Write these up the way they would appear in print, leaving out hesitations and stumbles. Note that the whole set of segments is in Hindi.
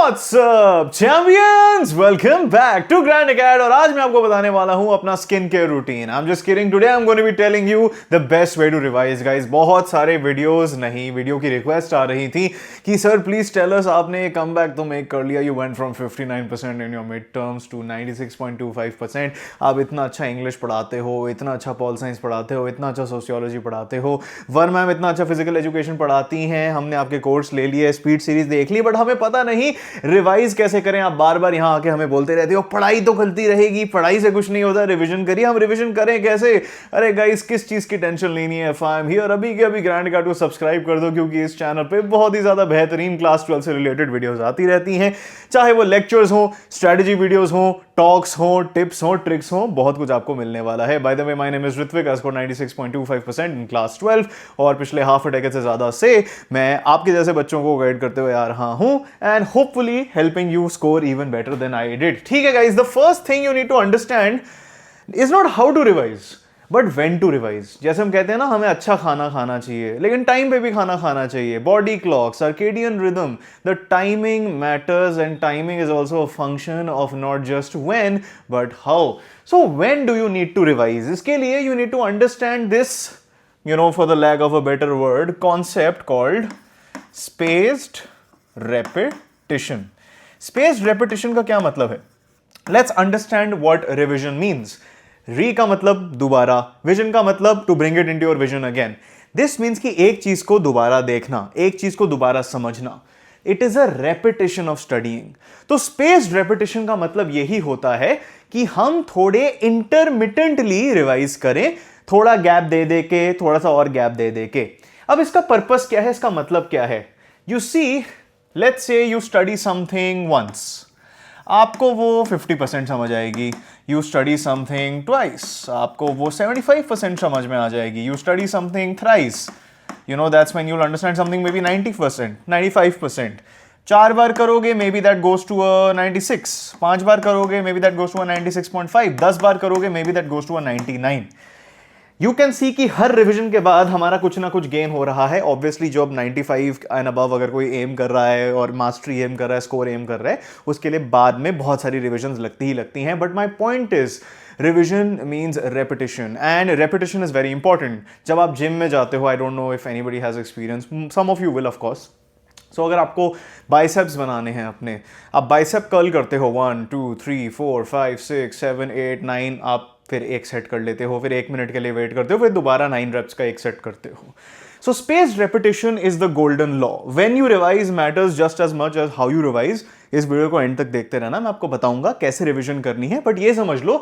What's up, champions? Welcome back to Grand Acad और आज मैं आपको बताने वाला हूं अपना skin care routine. I'm just kidding. Today I'm going to be telling you the best way to revise, guys. बहुत सारे वीडियोस नहीं, वीडियो की रिक्वेस्ट आ रही थी कि सर प्लीज टेल अस, आपने ये कम बैक तो मेक कर लिया. You went from 59% in your mid terms to 96.25%. आप इतना अच्छा इंग्लिश पढ़ाते हो, इतना अच्छा पॉल साइंस पढ़ाते हो, इतना अच्छा सोशियोलॉजी पढ़ाते हो, वर मैम इतना अच्छा फिजिकल एजुकेशन पढ़ाती हैं, हमने आपके कोर्स ले लिए, स्पीड सीरीज देख ली, बट हमें पता नहीं रिवाइज कैसे करें. आप बार बार यहां आके हमें बोलते रहते हो पढ़ाई तो गलती रहेगी, पढ़ाई से कुछ नहीं होता, रिवीजन करिए. हम रिवीजन करें कैसे? अरे गाइस, किस चीज की टेंशन लेनी है? I am here. अभी के अभी ग्रैंड अकाड को सब्सक्राइब कर दो, क्योंकि इस चैनल पे बहुत ही ज्यादा बेहतरीन क्लास 12 से रिलेटेड वीडियोस आती रहती हैं. चाहे वो लेक्चर्स हो, स्ट्रेटजी वीडियोस हो, टॉक्स हो, टिप्स हो, ट्रिक्स हो, बहुत कुछ आपको मिलने वाला है. By the way, my name is Ritvik. I scored 96.25% in class 12 और पिछले हाफ अ डेकेड से ज्यादा से मैं आपके जैसे बच्चों को गाइड करते हुए आ रहा हूं and hopefully helping you score even better than I did. ठीक है guys, the first thing you need to understand is not how to revise but when to revise. जैसे हम कहते हैं ना, हमें अच्छा खाना खाना चाहिए, लेकिन टाइम पे भी खाना खाना चाहिए. Body clock, circadian rhythm, the timing matters and timing is also a function of not just when but how. So when do you need to revise? इसके लिए you need to understand this, you know, for the lack of a better word, concept called spaced repetition. Spaced repetition का क्या मतलब है? Let's understand what revision means. Re का मतलब दोबारा, vision का मतलब to bring it into your vision again. This means कि एक चीज को दोबारा देखना, एक चीज को दोबारा समझना. It is a repetition of studying. तो स्पेस्ड रेपिटेशन का मतलब यही होता है कि हम थोड़े इंटरमिटेंटली रिवाइज करें, थोड़ा गैप दे दे के, थोड़ा सा और गैप दे दे के. अब इसका पर्पस क्या है, इसका मतलब क्या है? You see, let's say you study something once, आपको वो 50% समझ आएगी. यू स्टडी समथिंग ट्वाइस, आपको वो 75% समझ में आ जाएगी. You study something thrice, you know, that's when you'll understand something maybe 90%, 95%. 4 बार करोगे, maybe that goes to a 96. 5 बार करोगे, maybe that goes to a 96.5. 10 बार करोगे, maybe that goes to a 99. You can see कि हर रिवीजन के बाद हमारा कुछ ना कुछ गेन हो रहा है. ऑब्वियसली जो अब 95 एंड अबव अगर कोई एम कर रहा है और मास्टरी एम कर रहा है, स्कोर एम कर रहा है, उसके लिए बाद में बहुत सारी रिविजन्स लगती ही लगती हैं. But my point is, revision means repetition and repetition is very important. जब आप जिम में जाते हो, I don't know if anybody has experience, some of you will of course. So अगर आपको बाइसेप्स बनाने हैं अपने, आप बाइसेप कर्ल करते हो 1 2 3 4 5 6 7 8 9, आप फिर एक सेट कर लेते हो, फिर 1 मिनट के लिए वेट करते हो, फिर दोबारा 9 रेप्स का एक सेट करते हो. So spaced repetition is the golden law. When you revise matters just as much as how you revise. इस वीडियो को एंड तक देखते रहना, मैं आपको बताऊंगा कैसे रिविजन करनी है. बट ये समझ लो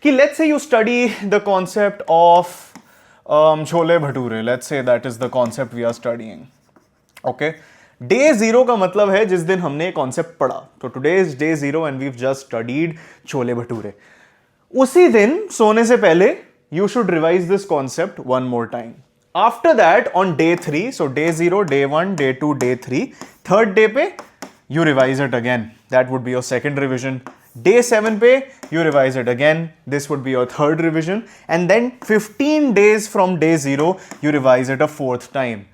कि let's say you study the concept of chole bhature. Let's say that is the concept we are studying. Okay, day 0 का मतलब है जिस दिन हमने कॉन्सेप्ट पढ़ा. तो today is day 0 and we have just studied chole bhature. उसी दिन सोने से पहले you should revise this concept one more time. After that on day 3, so day 0, day 1, day 2, day 3, third day पे you revise it again. That would be your second revision. Day 7 पे you revise it again. This would be your third revision. And then 15 days from day 0, you revise it a fourth time.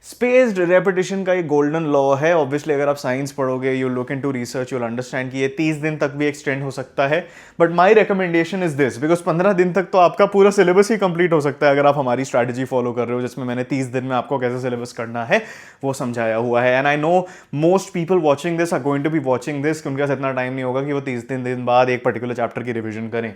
Spaced repetition का एक गोल्डन लॉ है. ऑब्वियसली अगर आप साइंस पढ़ोगे, you look into research, you will understand कि ये 30 दिन तक भी एक्सटेंड हो सकता है. But my recommendation is this, because 15 दिन तक तो आपका पूरा सिलेबस ही कंप्लीट हो सकता है अगर आप हमारी स्ट्रैटेजी फॉलो कर रहे हो, जिसमें मैंने 30 दिन में आपको कैसे सिलेबस करना है वो समझाया हुआ है. And I know most people watching this are going to be watching this, उनके पास इतना टाइम नहीं होगा कि वो 30 दिन बाद एक पर्टिकुलर चैप्टर की रिविजन करें.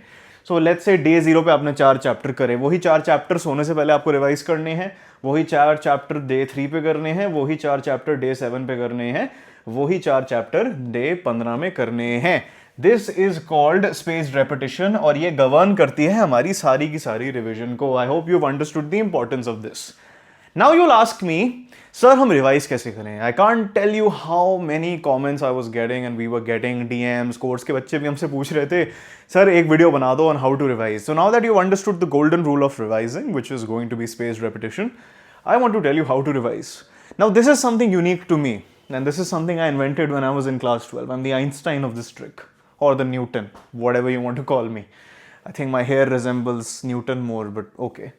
सो लेट्स से डे 0 पे आपने 4 चैप्टर करे, वही 4 चैप्टर सोने से पहले आपको रिवाइज करने हैं, वही 4 चैप्टर डे 3 पे करने हैं, वही 4 चैप्टर डे 7 पे करने हैं, वही 4 चैप्टर डे 15 में करने हैं. This is called spaced repetition और ये गवर्न करती है हमारी सारी की सारी रिविजन को. I hope you understood the importance of this. Now you'll ask me, sir हम रिवाइज कैसे करें? I can't tell you how many comments I was getting and we were getting DMs. Course के बच्चे भी हमसे पूछ रहे थे, सर एक वीडियो बना दो on how to revise. So now that you understood the golden rule of revising, which is going to be spaced repetition, I want to tell you how to revise. Now this is something unique to me and this is something I invented when I was in class 12. I'm the Einstein of this trick, or the Newton, whatever you want to call me. I think my hair resembles Newton more, but okay.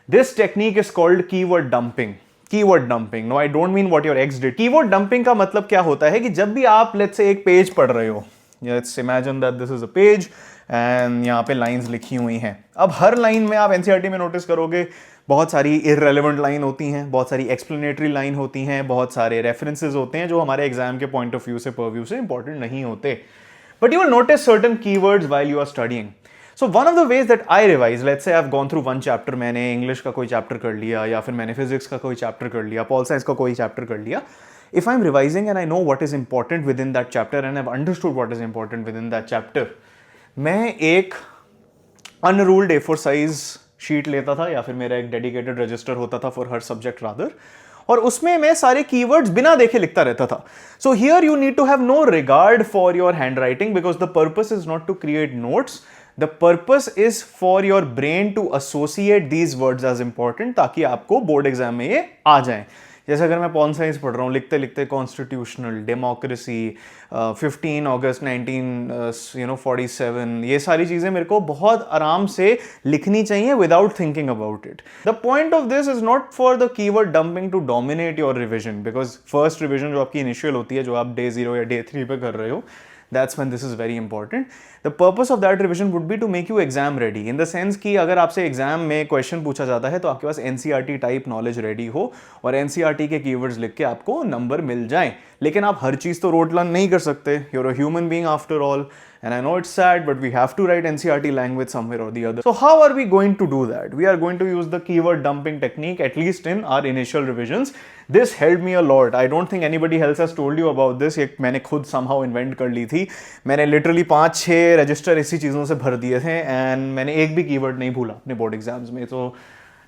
This technique is called keyword dumping. Keyword dumping, no I don't mean what your ex did. Keyword dumping का मतलब क्या होता है कि जब भी आप लेट्स से एक पेज पढ़ रहे हो, let's imagine that this is a page and यहाँ पे लाइंस लिखी हुई हैं। अब हर लाइन में आप एनसीईआरटी में नोटिस करोगे बहुत सारी इररेलेवेंट लाइन होती हैं, बहुत सारी एक्सप्लेनेटरी लाइन होती हैं, बहुत सारे रेफरेंसेज होते हैं जो हमारे एग्जाम के पॉइंट ऑफ व्यू से परव्यू से इंपॉर्टेंट नहीं होते, but you will notice certain keywords while you are studying. So one of the ways that I revise, let's say I've gone through one chapter, मैंने इंग्लिश का कोई चैप्टर कर लिया या फिर मैंने फिजिक्स का कोई चैप्टर कर लिया, पॉल साइंस का कोई चैप्टर कर लिया, if I'm revising and I know what is important within that chapter and I've understood what is important within that chapter, मैं एक unruled A4 size शीट लेता था या फिर मेरा एक डेडिकेटेड रजिस्टर होता था फॉर हर सब्जेक्ट रादर, और उसमें मैं सारे कीवर्ड्स बिना देखे लिखता रहता था। So here you need to have no regard for your handwriting because the purpose is not to create notes, the purpose is for your brain to associate these words as important, ताकि आपको बोर्ड एग्जाम में ये आ जाए। जैसे अगर मैं पॉल साइंस पढ़ रहा हूँ, लिखते लिखते कॉन्स्टिट्यूशनल, डेमोक्रेसी, 15 अगस्त 1947, ये सारी चीज़ें मेरे को बहुत आराम से लिखनी चाहिए without thinking about it. The point of this is not for the keyword dumping to dominate your revision, because first revision जो आपकी इनिशियल होती है, जो आप डे 0 या डे 3 पे कर रहे हो, that's when this is very important. The purpose of that revision would be to make you exam ready, in the sense कि अगर आपसे एग्जाम में क्वेश्चन पूछा जाता है तो आपके पास एनसीईआरटी टाइप नॉलेज रेडी हो और एनसीईआरटी के कीवर्ड्स लिख के आपको नंबर मिल जाए। लेकिन आप हर चीज़ तो रोट लर्न नहीं कर सकते, you're a human being after all, and I know it's sad but we have to write NCERT language somewhere or the other. So how are we going to do that? We are going to use the keyword dumping technique, at least in our initial revisions. This helped me a lot. I don't think anybody else has told you about this. ये मैंने खुद somehow invent कर ली थी। मैंने literally 5-6 रजिस्टर इसी चीज़ों से भर दिए थे and मैंने एक भी कीवर्ड नहीं भूला अपने बोर्ड एग्जाम्स में। तो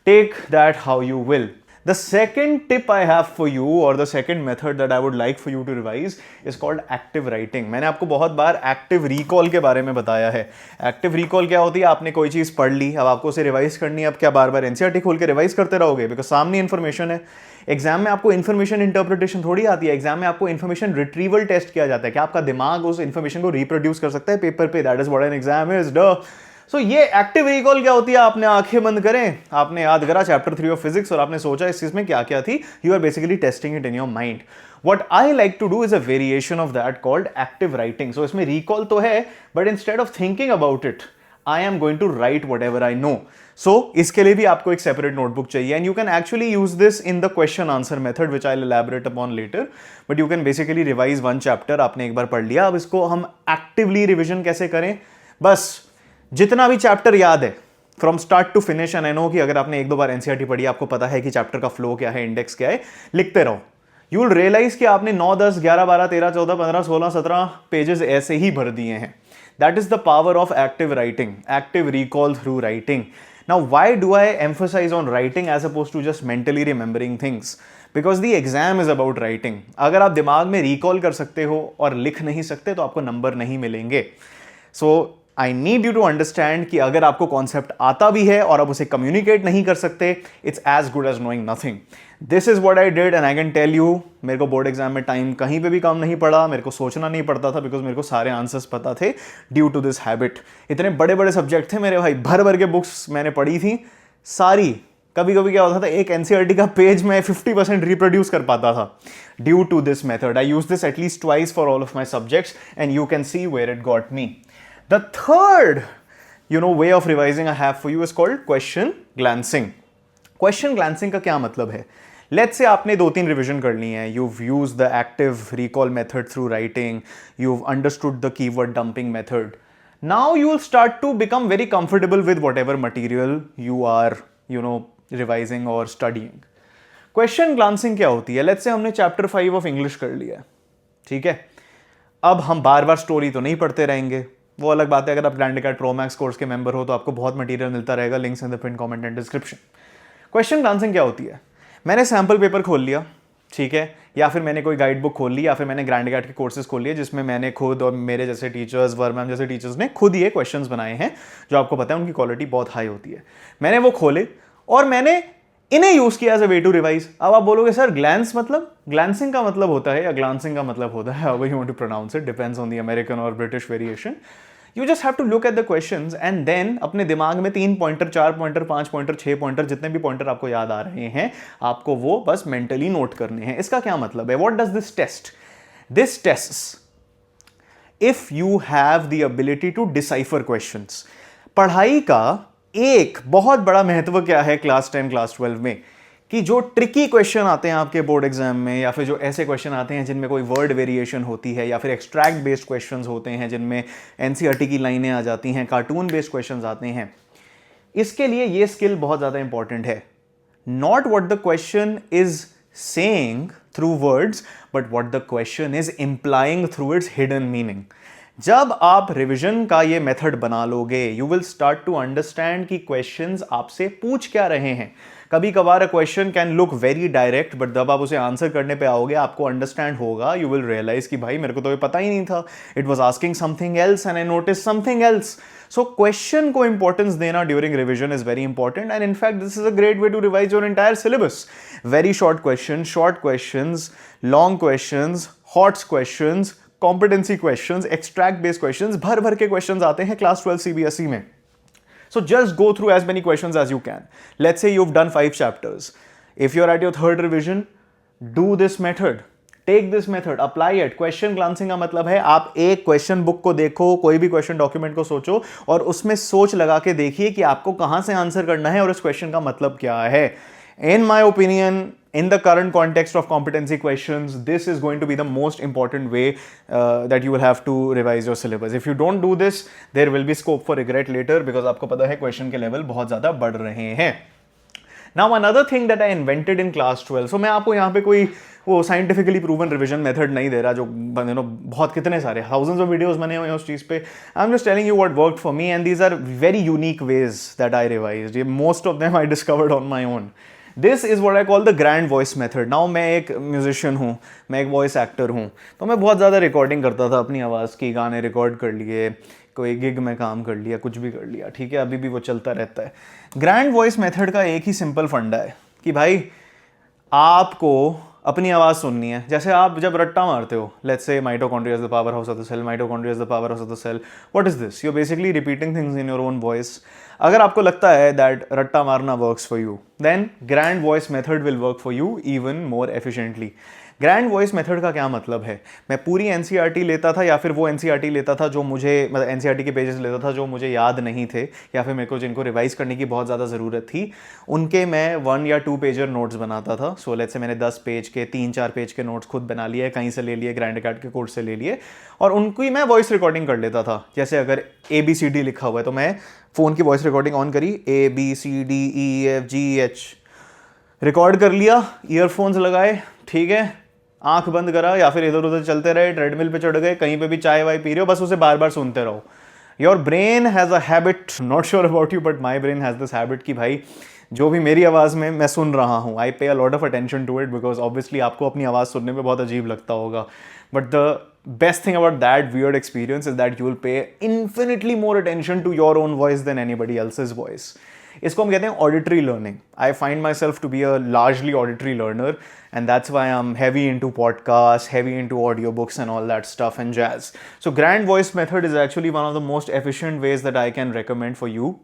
take that how you will. The second tip I have for you, or the second method that I would like for you to revise, is called active writing. मैंने आपको बहुत बार active recall के बारे में बताया है। Active recall क्या होती है? आपने कोई चीज़ पढ़ ली, अब आपको उसे रिवाइज करनी है। अब क्या बार बार एनसीईआरटी खोल के रिवाइज करते रहोगे? बिकॉज सामने इन्फॉर्मेशन है। एग्जाम में आपको इन्फॉर्मेशन इंटरप्रिटेशन थोड़ी आती है, एग्जाम में आपको इन्फॉर्मेशन रिट्रीवल टेस्ट किया जाता है कि आपका दिमाग उस इन्फॉर्मेशन को रिप्रोड्यूस कर सकता है पेपर पे। That is what an exam is. So ये एक्टिव रिकॉल क्या होती है? आपने आंखें बंद करें, आपने याद करा चैप्टर 3 ऑफ फिजिक्स और आपने सोचा इस चीज में क्या क्या थी। You are basically testing it in your mind. What I like to do is a variation of that called active writing. So इसमें recall तो है, but instead of thinking about it, I am going to write whatever I know. So इसके लिए भी आपको एक separate notebook चाहिए, and you can actually use this in the question answer method, which I'll elaborate upon later. But you can basically revise one chapter. आपने एक बार पढ़ लिया, अब इसको हम actively revision कैसे करें? बस जितना भी चैप्टर याद है from start to finish, and I know कि अगर आपने 1-2 बार एनसीईआरटी पढ़ी, आपको पता है कि चैप्टर का फ्लो क्या है, इंडेक्स क्या है, लिखते रहो। यू विल रियलाइज कि आपने 9, 10, 11, 12, 13, 14, 15, 16, 17 पेजेस ऐसे ही भर दिए हैं। That is the power of active writing, active recall through writing. Now why do I emphasise on writing as oppose to just mentally remembering things? Because the exam is about writing. अगर आप दिमाग में रिकॉल कर सकते हो और लिख नहीं सकते तो आपको नंबर नहीं मिलेंगे। So I need you to understand कि अगर आपको कॉन्सेप्ट आता भी है और आप उसे कम्युनिकेट नहीं कर सकते, it's as good as knowing nothing. This is what I did and I can tell you, मेरे को बोर्ड एग्जाम में टाइम कहीं पे भी कम नहीं पड़ा, मेरे को सोचना नहीं पड़ता था, बिकॉज मेरे को सारे आंसर्स पता थे ड्यू टू दिस हैबिट। इतने बड़े बड़े सब्जेक्ट थे मेरे भाई, भर भर के बुक्स मैंने पढ़ी थी सारी। कभी कभी क्या होता था, एक एनसीईआरटी का पेज मैं 50% रिप्रोड्यूस कर पाता था due to this method. I use this at least twice for all of my subjects and you can see where it got me. The third, way of revising I have for you is called question glancing. Question glancing का क्या मतलब है? Let's say आपने 2-3 रिविजन कर ली हैं, you've used the active recall method through writing, you've understood the keyword dumping method. Now you will start to become very comfortable with whatever material you are, revising or studying. Question glancing क्या होती है? Let's say हमने चैप्टर 5 ऑफ इंग्लिश कर लिया है, ठीक है? अब हम बार बार स्टोरी तो नहीं पढ़ते रहेंगे, वो अलग बात है। अगर आप grand academy pro max course के मेंबर हो तो आपको बहुत मटेरियल मिलता रहेगा, links in the pin comment and description. Question glancing क्या होती है? मैंने सैम्पल पेपर खोल लिया, ठीक है, या फिर मैंने कोई गाइड बुक खोल ली, या फिर मैंने ग्रैंड अकेडमी के कोर्सेज खोल लिए जिसमें मैंने खुद और मेरे जैसे टीचर्स, वर्मैम जैसे टीचर्स ने खुद ये क्वेश्चंस बनाए हैं, जो आपको पता है उनकी क्वालिटी बहुत हाई होती है। मैंने वो खोले और मैंने इन्हें यूज किया as a way to revise. अब आप बोलोगे सर ग्लैंस मतलब, ग्लैंसिंग का मतलब होता है या ग्लांसिंग का मतलब होता है, how you want to pronounce it, depends on the American और British variation. You just have to look at the questions and then अपने दिमाग में 3 पॉइंटर, 4 पॉइंटर, 5 पॉइंटर, 6 पॉइंटर, जितने भी पॉइंटर आपको याद आ रहे हैं, आपको वो बस मेंटली नोट करने हैं। इसका क्या मतलब है? What does this test? This tests if you have the ability to decipher questions. पढ़ाई का एक बहुत बड़ा महत्व क्या है क्लास 10, क्लास 12 में, कि जो ट्रिकी क्वेश्चन आते हैं आपके बोर्ड एग्जाम में, या फिर जो ऐसे क्वेश्चन आते हैं जिनमें कोई वर्ड वेरिएशन होती है, या फिर एक्सट्रैक्ट बेस्ड क्वेश्चंस होते हैं जिनमें एनसीईआरटी की लाइनें आ जाती हैं, कार्टून बेस्ड क्वेश्चंस आते हैं, इसके लिए ये स्किल बहुत ज़्यादा इंपॉर्टेंट है। Not what the question is saying through words, but what the question is implying through its hidden meaning. जब आप रिवीजन का ये मेथड बना लोगे, you will start to understand कि क्वेश्चंस आपसे पूछ क्या रहे हैं। कभी कभार question can look very direct, but जब आप उसे आंसर करने पे आओगे आपको अंडरस्टैंड होगा, यू विल रियलाइज कि भाई मेरे को तो ये पता ही नहीं था, it was asking something else and I notice something else. So question को इंपॉर्टेंस देना during revision is very important, and in fact this is a great way to revise your entire syllabus. Very short questions, long questions, hot questions, competency questions, extract based questions, भर भर के क्वेश्चंस आते हैं क्लास 12 सीबीएसई में। So just go through as many questions as you can. Let's say you've done 5 chapters. If you're at your 3rd revision, do this method. Take this method, apply it. Question glancing का मतलब है आप एक क्वेश्चन बुक को देखो, कोई भी क्वेश्चन डॉक्यूमेंट को सोचो और उसमें सोच लगा के देखिए कि आपको कहां से आंसर करना है और इस क्वेश्चन का मतलब क्या है। In my opinion, in the current context of competency questions, this is going to be the most important way that you will have to revise your syllabus. If you don't do this, there will be scope for regret later because आपको पता है क्वेश्चन के लेवल बहुत ज़्यादा बढ़ रहे हैं। Now another thing that I invented in class 12, so मैं आपको यहाँ पे कोई वो साइंटिफिकली प्रूवन रिविजन मेथड नहीं दे रहा जो बहुत कितने सारे थाउजेंड्स ऑफ वीडियोस बने हुए हैं उस चीज़ पे। I am just telling you what worked for me and these are very unique ways that I revised. Most of them I discovered on my own. This is what I call the grand voice method. Now मैं एक म्यूजिशियन हूँ, मैं एक वॉइस एक्टर हूँ, तो मैं बहुत ज़्यादा रिकॉर्डिंग करता था अपनी आवाज़ की, गाने रिकॉर्ड कर लिए, कोई गिग में काम कर लिया, कुछ भी कर लिया, ठीक है, अभी भी वो चलता रहता है। ग्रैंड वॉइस मेथड का एक ही सिंपल फंडा है कि भाई आपको अपनी आवाज़ सुननी है। जैसे आप जब रट्टा मारते हो, let's say mitochondria is the power house of the cell, mitochondria is the power house of the cell, what is this? You basically repeating things in your own voice. अगर आपको लगता है दैट रट्टा मारना works for you, then grand voice method will work for you even more efficiently. Grand voice method का क्या मतलब है? मैं पूरी एनसीईआरटी लेता था या फिर वो एनसीईआरटी लेता था जो मुझे, मतलब एनसीईआरटी के पेजेस लेता था जो मुझे याद नहीं थे या फिर मेरे को जिनको रिवाइज करने की बहुत ज़्यादा ज़रूरत थी, उनके मैं 1 या 2 पेजर नोट्स बनाता था। सो लेट्स से मैंने 10 पेज के 3-4 पेज के नोट्स खुद बना लिए, कहीं से ले लिए, ग्रैंड अकेडमी के कोर्स से ले लिए, और उनकी मैं वॉइस रिकॉर्डिंग कर लेता था। जैसे अगर ABCD लिखा हुआ है तो मैं फ़ोन की वॉइस रिकॉर्डिंग ऑन करी, ABCDEFGH रिकॉर्ड कर लिया, ईयरफोन्स लगाए, ठीक है, आंख बंद करा या फिर इधर उधर चलते रहे, ट्रेडमिल पे चढ़ गए, कहीं पे भी चाय वाय पी रहे हो, बस उसे बार बार सुनते रहो। Your brain has a habit, not sure about you but my brain has this habit कि भाई जो भी मेरी आवाज़ में मैं सुन रहा हूँ, I pay a lot of attention to it because obviously आपको अपनी आवाज़ सुनने में बहुत अजीब लगता होगा, but the best thing about that weird experience is that you will pay infinitely more attention to your own voice than anybody else's voice. इसको हम कहते हैं auditory learning. I find myself to be a largely auditory learner and that's why I'm heavy into podcasts, heavy into audiobooks and all that stuff and jazz. So grand voice method is actually one of the most efficient ways that I can recommend for you.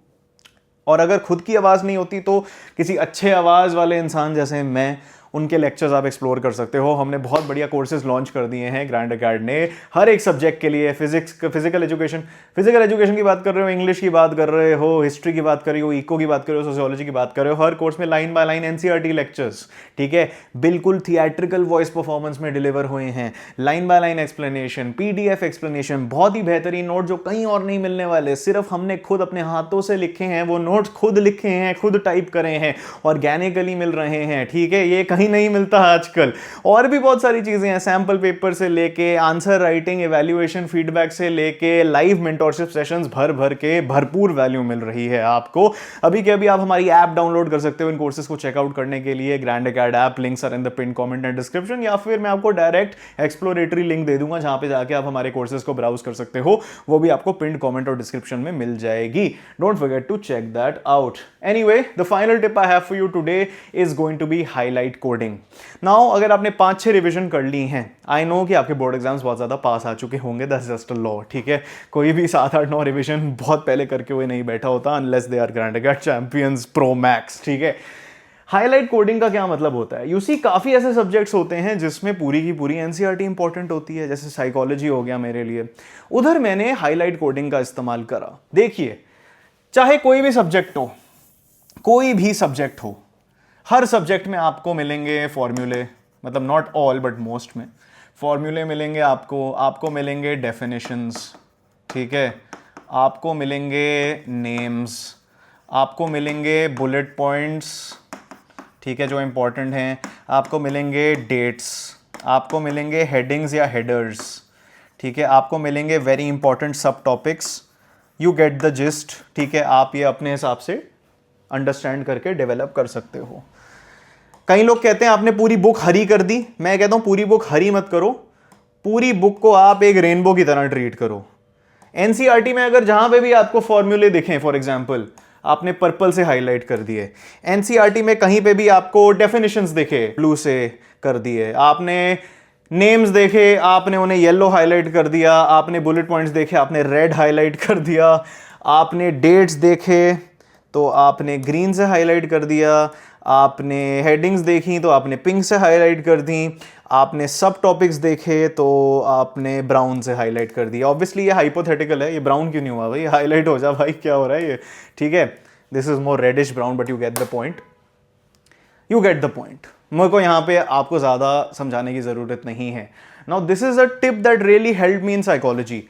और अगर खुद की आवाज़ नहीं होती तो किसी अच्छे आवाज़ वाले इंसान जैसे मैं, उनके लेक्चर्स आप एक्सप्लोर कर सकते हो। हमने बहुत बढ़िया कोर्सेज लॉन्च कर दिए हैं ग्रैंड अकेडमी ने हर एक सब्जेक्ट के लिए। फिजिकल एजुकेशन की बात कर रहे हो, इंग्लिश की बात कर रहे हो, हिस्ट्री की बात कर रहे हो, इको की बात कर रहे हो, सोशियोलॉजी की बात कर रहे हो, हर कोर्स में line by line NCERT lectures, ठीक है, बिल्कुल थिएट्रिकल वॉइस परफॉर्मेंस में डिलीवर हुए हैं, line by line explanation, PDF explanation, बहुत ही बेहतरीन नोट जो कहीं और नहीं मिलने वाले, सिर्फ हमने खुद अपने हाथों से लिखे हैं, वो नोट्स खुद लिखे हैं, खुद टाइप करे हैं, ऑर्गेनिकली मिल रहे हैं, ठीक है, ये कहीं नहीं मिलता आजकल। और भी बहुत सारी चीजें हैं, सैंपल पेपर से लेके आंसर राइटिंग, इवैल्यूएशन, फीडबैक से लेके लाइव मेंटोरशिप सेशंस, भर भर के भरपूर वैल्यू मिल रही है आपको। अभी के अभी आप हमारी ऐप डाउनलोड कर सकते हो इन कोर्सेज को चेकआउट करने के लिए, Grand Academy app, links are in the pin comment and description, या फिर मैं आपको डायरेक्ट एक्सप्लोरेटरी लिंक दे दूंगा जहां पे जाके आप हमारे कोर्सेज को ब्राउज कर सकते हो, वो भी आपको पिन कमेंट और डिस्क्रिप्शन में मिल जाएगी। Don't forget to check that out. Anyway, the final tip I have for you today is going to be highlight coding. Now अगर आपने 5-6 रिवीजन कर ली हैं, आई नो कि आपके बोर्ड एग्जाम्स बहुत ज़्यादा पास आ चुके होंगे, दैट्स जस्ट अ लॉ, ठीक है। कोई भी 7-8-9 रिवीजन बहुत पहले करके हुए नहीं बैठा होता, unless they are grand acad champions pro max, ठीक है। हाईलाइट कोडिंग का क्या मतलब होता है? यू सी काफ़ी ऐसे सब्जेक्ट्स होते हैं जिसमें पूरी की पूरी एनसीईआरटी इंपॉर्टेंट होती है, जैसे साइकोलॉजी हो गया मेरे लिए, उधर मैंने हाईलाइट कोडिंग का इस्तेमाल करा। देखिए, चाहे कोई भी सब्जेक्ट हो, कोई भी सब्जेक्ट हो, हर सब्जेक्ट में आपको मिलेंगे फॉर्मूले, मतलब नॉट ऑल बट मोस्ट में फॉर्मूले मिलेंगे आपको मिलेंगे डेफिनेशंस, ठीक है, आपको मिलेंगे नेम्स, आपको मिलेंगे बुलेट पॉइंट्स, ठीक है, जो इंपॉर्टेंट हैं, आपको मिलेंगे डेट्स, आपको मिलेंगे हेडिंग्स या हेडर्स, ठीक है, आपको मिलेंगे वेरी इंपॉर्टेंट सब topics. You get the gist, ठीक है। आप ये अपने हिसाब से अंडरस्टैंड करके डेवलप कर सकते हो। कई लोग कहते हैं आपने पूरी बुक हरी कर दी, मैं कहता हूं पूरी बुक हरी मत करो, पूरी बुक को आप एक रेनबो की तरह ट्रीट करो। एनसीईआरटी में अगर जहां पे भी आपको फॉर्मूले दिखें, फॉर एग्जांपल आपने पर्पल से हाईलाइट कर दिए, एनसीईआरटी में कहीं पे भी आपको डेफिनेशंस दिखे ब्लू से कर दिए, आपने नेम्स देखे आपने उन्हें येलो हाईलाइट कर दिया, आपने बुलेट पॉइंट्स देखे आपने रेड हाईलाइट कर दिया, आपने डेट्स देखे तो आपने ग्रीन से हाईलाइट कर दिया, आपने हेडिंग्स देखी तो आपने पिंक से हाईलाइट कर दी, आपने सब टॉपिक्स देखे तो आपने ब्राउन से हाईलाइट कर दिया। ऑब्वियसली ये हाइपोथेटिकल है, ये ब्राउन क्यों नहीं हुआ भाई, हाईलाइट हो जा भाई, क्या हो रहा है ये, ठीक है। This is more reddish brown but you get the point, you get the point. मेरे को यहाँ पे आपको ज़्यादा समझाने की ज़रूरत नहीं है। Now this is a tip that really help me in psychology.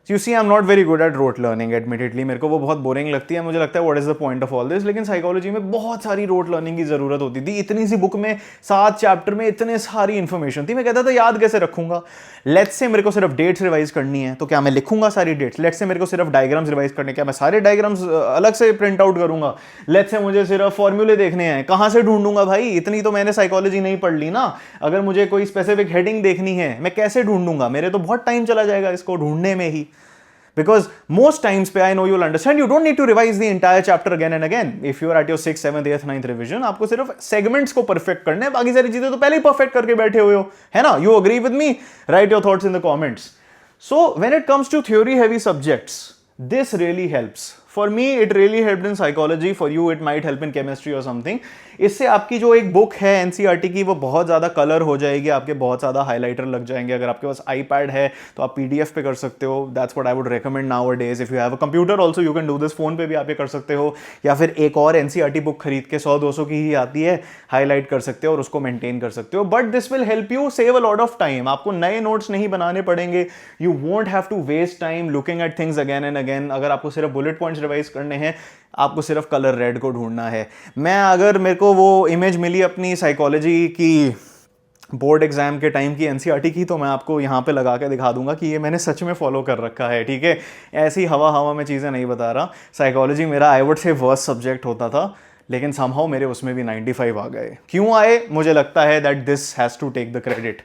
You see I am not very good at rote learning, admittedly मेरे को वो बहुत बोरिंग लगती है, मुझे लगता है what is the point of all this. लेकिन साइकोलॉजी में बहुत सारी रोट लर्निंग की जरूरत होती थी, इतनी सी बुक में 7 चैप्टर में इतने सारी इंफॉर्मेशन थी, मैं कहता था याद कैसे रखूंगा। लेट्स से मेरे को सिर्फ डेट्स रिवाइज करनी है तो क्या मैं लिखूंगा सारी डेट्स, लेट्स से मेरे को सिर्फ डायग्राम्स रिवाइज करने, क्या मैं सारे डायग्राम्स अलग से प्रिंट आउट करूंगा, लेट्स से मुझे सिर्फ फॉर्मूले देखने हैं, कहां से ढूंढूंगा भाई, इतनी तो मैंने साइकोलॉजी नहीं पढ़ ली ना। अगर मुझे कोई स्पेसिफिक हेडिंग देखनी है मैं कैसे ढूंढूंगा, मेरे तो बहुत टाइम चला जाएगा इसको ढूंढने में ही। Because most times पे I know you'll understand, you don't need to revise the entire chapter again and again. If you are at your 6th, 7th, 8th, 9th revision, आपको सिर्फ segments को perfect करने हैं, बाकी सारी चीजें तो पहले ही perfect करके बैठे हुए हो, है ना? You agree with me? Write your thoughts in the comments. So when it comes to theory heavy subjects, this really helps. For me it really helped in psychology, for you it might help in chemistry or something. इससे आपकी जो एक बुक है एनसीईआरटी की वो बहुत ज़्यादा कलर हो जाएगी, आपके बहुत ज़्यादा हाइलाइटर लग जाएंगे। अगर आपके पास आईपैड है तो आप पीडीएफ पे कर सकते हो, that's what I would recommend nowadays. If you have a computer also you can do this, phone पे भी आप ये कर सकते हो, या फिर एक और एनसीईआरटी बुक खरीद के 100-200 की ही आती है, हाईलाइट कर सकते हो और उसको मेंटेन कर सकते हो। But this will help you save a lot of time, आपको नए नोट्स नहीं बनाने पड़ेंगे, you won't have to waste time looking at things again and again. अगर आपको सिर्फ बुलेट पॉइंट्स रिवाइज करने हैं, आपको सिर्फ कलर रेड को ढूंढना है। अगर मेरे को वो इमेज मिली अपनी साइकोलॉजी की बोर्ड एग्जाम के टाइम की एनसीईआरटी की, तो मैं आपको यहाँ पे लगा के दिखा दूंगा कि ये मैंने सच में फॉलो कर रखा है, ठीक है। ऐसी हवा में चीज़ें नहीं बता रहा। साइकोलॉजी मेरा I would say worst subject होता था, लेकिन समहाउ मेरे उसमें भी 95 आ गए। क्यों आए? मुझे लगता है that this has to take the credit.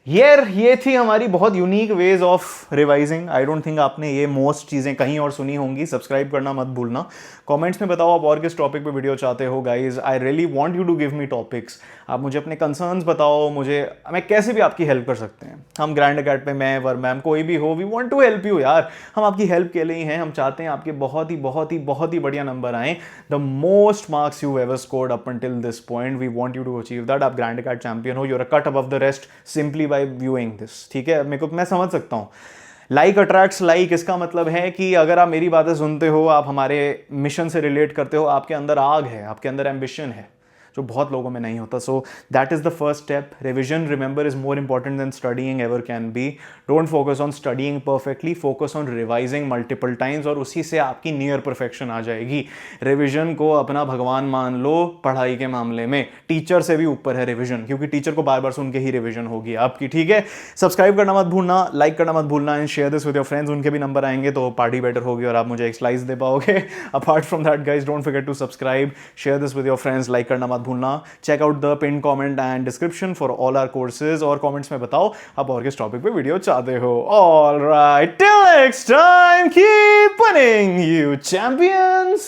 ये थी हमारी बहुत unique ways of revising. I don't think आपने ये मोस्ट चीज़ें कहीं और सुनी होंगी। सब्सक्राइब करना मत भूलना। कमेंट्स में बताओ आप और किस टॉपिक पे वीडियो चाहते हो guys. I really want you to give me topics. आप मुझे अपने कंसर्न्स बताओ, मैं कैसे भी आपकी हेल्प कर सकते हैं। हम ग्रैंड अकैड पे, मैं वर मैम कोई भी हो, we want to help you यार। हम आपकी हेल्प के लिए ही हैं। हम चाहते हैं आपके बहुत ही बढ़िया नंबर आए, the most marks you ever scored up until this point. We want you to achieve that. आप ग्रैंड अकैड चैंपियन हो, you're a cut above the rest simply by viewing this, ठीक है। मैं समझ सकता हूँ, लाइक अट्रैक्ट्स लाइक, इसका मतलब है कि अगर आप मेरी बातें सुनते हो, आप हमारे मिशन से रिलेट करते हो, आपके अंदर आग है, आपके अंदर एम्बिशन है, जो बहुत लोगों में नहीं होता। So that is the first step. Revision, remember, is more important than studying ever can be. Don't focus on studying perfectly, focus on revising multiple times, और उसी से आपकी नियर परफेक्शन आ जाएगी। रिविजन को अपना भगवान मान लो पढ़ाई के मामले में। टीचर से भी ऊपर है रिविजन, क्योंकि टीचर को बार बार सुन के ही रिविजन होगी आपकी, ठीक है। सब्सक्राइब करना मत भूलना, लाइक करना मत भूलना, and share this with your friends. उनके भी नंबर आएंगे तो पार्टी बेटर होगी और आप मुझे एक स्लाइस दे पाओगे। Apart from that guys, don't forget to subscribe, share this with your friends, like करना मत भूलना। Check out the pin comment and description for all our courses, और कमेंट्स में बताओ आप और किस टॉपिक पे वीडियो चाहते हो। All right, till next time, keep winning you champions.